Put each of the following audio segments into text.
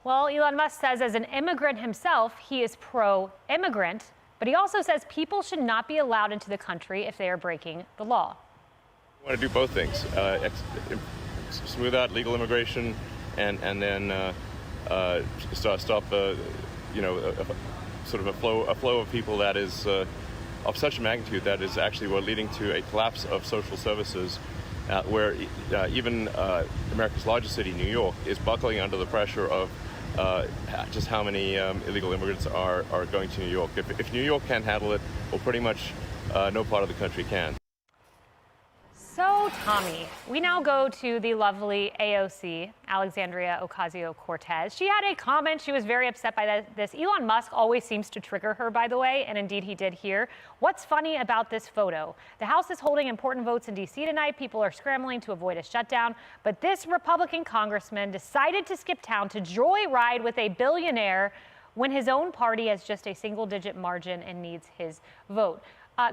Well, Elon Musk says as an immigrant himself, he is pro-immigrant, but he also says people should not be allowed into the country if they are breaking the law. We want to do both things, smooth out legal immigration and then stop sort of a flow of people that is of such a magnitude that is actually leading to a collapse of social services, where even America's largest city, New York, is buckling under the pressure of just how many illegal immigrants are going to New York. If New York can't handle it, well, pretty much no part of the country can. So, Tommy, we now go to the lovely AOC, Alexandria Ocasio-Cortez. She had a comment. She was very upset by this. Elon Musk always seems to trigger her, by the way, and indeed he did here. What's funny about this photo? The House is holding important votes in D.C. tonight. People are scrambling to avoid a shutdown. But this Republican congressman decided to skip town to joyride with a billionaire when his own party has just a single-digit margin and needs his vote.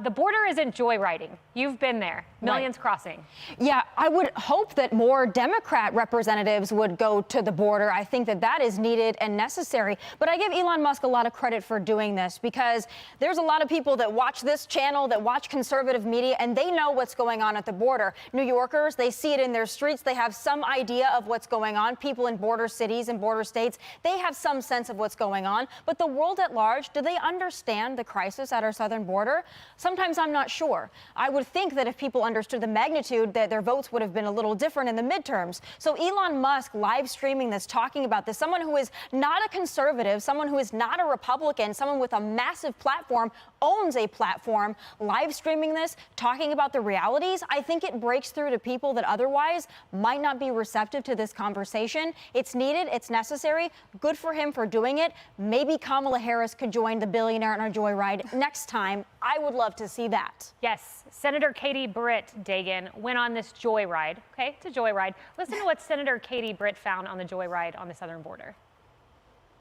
The border isn't joyriding. You've been there. Millions right. Crossing. Yeah, I would hope that more Democrat representatives would go to the border. I think that that is needed and necessary. But I give Elon Musk a lot of credit for doing this, because there's a lot of people that watch this channel, that watch conservative media, and they know what's going on at the border. New Yorkers, they see it in their streets. They have some idea of what's going on. People in border cities and border states, they have some sense of what's going on. But the world at large, do they understand the crisis at our southern border? Sometimes I'm not sure. I would think that if people understood the magnitude, that their votes would have been a little different in the midterms. So Elon Musk live streaming this, talking about this, someone who is not a conservative, someone who is not a Republican, someone with a massive platform, owns a platform, live streaming this, talking about the realities, I think it breaks through to people that otherwise might not be receptive to this conversation. It's needed. It's necessary. Good for him for doing it. Maybe Kamala Harris could join the billionaire on a joyride next time. I would love to see that. Yes, Senator Katie Britt Dagan went on this joyride. Okay, it's a joyride. Listen to what Senator Katie Britt found on the joyride on the southern border.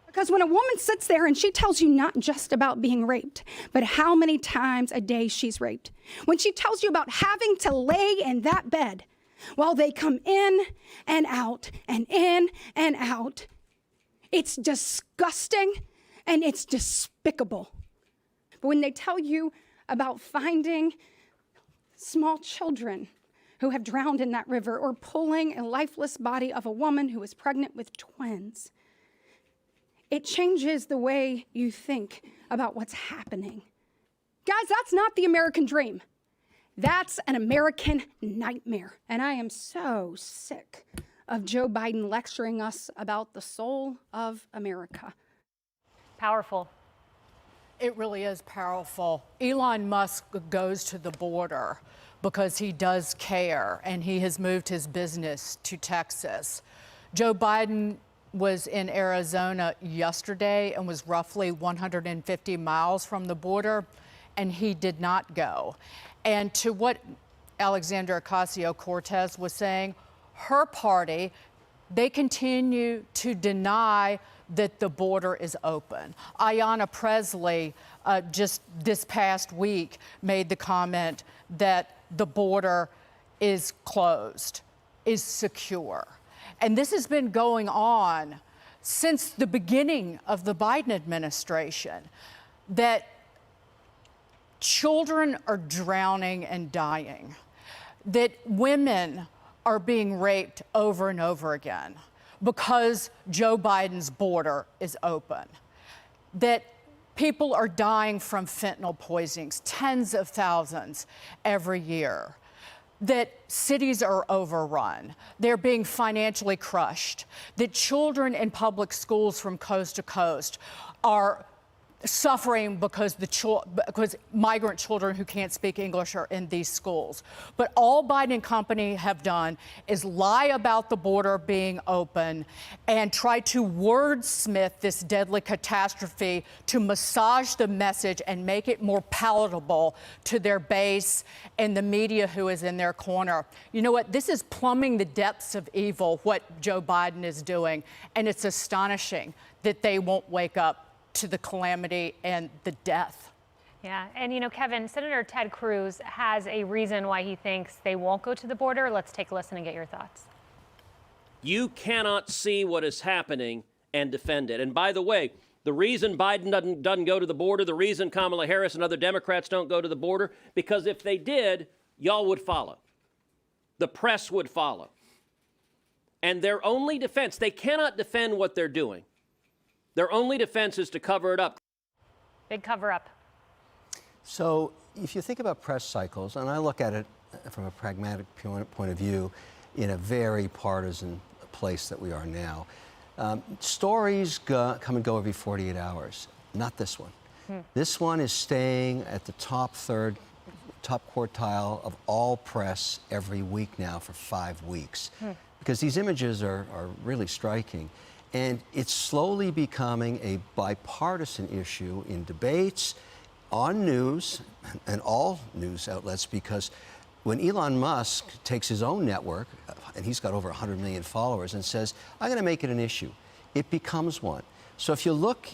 Because when a woman sits there and she tells you not just about being raped, but how many times a day she's raped, when she tells you about having to lay in that bed while they come in and out and in and out, it's disgusting and it's despicable. But when they tell you about finding small children who have drowned in that river, or pulling a lifeless body of a woman who is pregnant with twins, it changes the way you think about what's happening. Guys, that's not the American dream. That's an American nightmare. And I am so sick of Joe Biden lecturing us about the soul of America. Powerful. It really is powerful. Elon Musk goes to the border because he does care, and he has moved his business to Texas. Joe Biden was in Arizona yesterday and was roughly 150 miles from the border, and he did not go. And to what Alexandria Ocasio-Cortez was saying, her party, they continue to deny that the border is open. Ayanna Pressley just this past week made the comment that the border is closed, is secure. And this has been going on since the beginning of the Biden administration, that children are drowning and dying, that women are being raped over and over again because Joe Biden's border is open, that people are dying from fentanyl poisonings, tens of thousands every year, that cities are overrun, they're being financially crushed, that children in public schools from coast to coast are suffering because migrant children who can't speak English are in these schools. But all Biden and company have done is lie about the border being open and try to wordsmith this deadly catastrophe to massage the message and make it more palatable to their base and the media who is in their corner. You know what? This is plumbing the depths of evil, what Joe Biden is doing, and it's astonishing that they won't wake up to the calamity and the death. Yeah, and you know, Kevin, Senator Ted Cruz has a reason why he thinks they won't go to the border. Let's take a listen and get your thoughts. You cannot see what is happening and defend it. And by the way, the reason Biden doesn't go to the border, the reason Kamala Harris and other Democrats don't go to the border, because if they did, y'all would follow. The press would follow. And their only defense, they cannot defend what they're doing. Their only defense is to cover it up. Big cover up. So if you think about press cycles, and I look at it from a pragmatic point of view in a very partisan place that we are now, stories come and go every 48 hours. Not this one. This one is staying at the top quartile of all press every week now for 5 weeks. Because these images are really striking. And it's slowly becoming a bipartisan issue in debates, on news, and all news outlets, because when Elon Musk takes his own network, and he's got over 100 million followers, and says, I'm going to make it an issue, it becomes one. So if you look,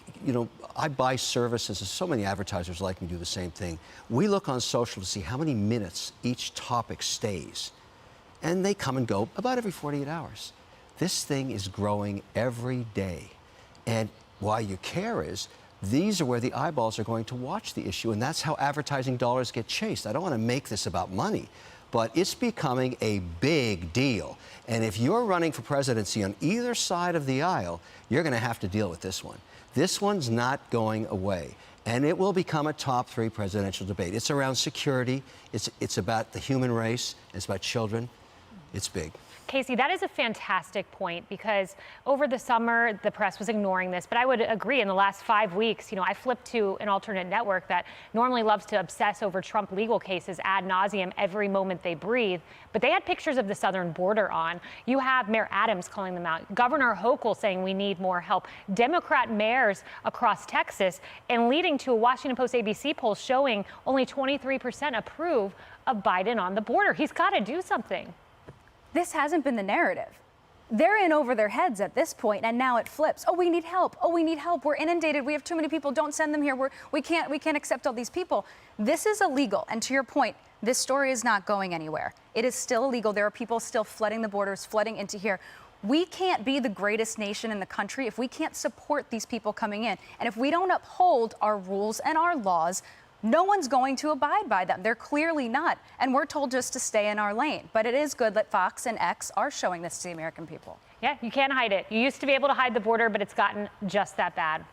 I buy services, and so many advertisers like me do the same thing. We look on social to see how many minutes each topic stays. And they come and go about every 48 hours. This thing is growing every day. And why you care is, these are where the eyeballs are going to watch the issue, and that's how advertising dollars get chased. I don't want to make this about money, but it's becoming a big deal. And if you're running for presidency on either side of the aisle, you're going to have to deal with this one. This one's not going away. And it will become a top 3 presidential debate. It's around security. It's about the human race. It's about children. It's big. Casey, that is a fantastic point, because over the summer, the press was ignoring this. But I would agree, in the last 5 weeks, I flipped to an alternate network that normally loves to obsess over Trump legal cases ad nauseum every moment they breathe. But they had pictures of the southern border on. You have Mayor Adams calling them out, Governor Hochul saying we need more help, Democrat mayors across Texas, and leading to a Washington Post ABC poll showing only 23% approve of Biden on the border. He's got to do something. This hasn't been the narrative. They're in over their heads at this point, and now it flips. Oh, we need help. Oh, we need help. We're inundated. We have too many people. Don't send them here. We can't accept all these people. This is illegal. And to your point, this story is not going anywhere. It is still illegal. There are people still flooding the borders, flooding into here. We can't be the greatest nation in the country if we can't support these people coming in. And if we don't uphold our rules and our laws, no one's going to abide by them. They're clearly not. And we're told just to stay in our lane. But it is good that Fox and X are showing this to the American people. Yeah, you can't hide it. You used to be able to hide the border, but it's gotten just that bad.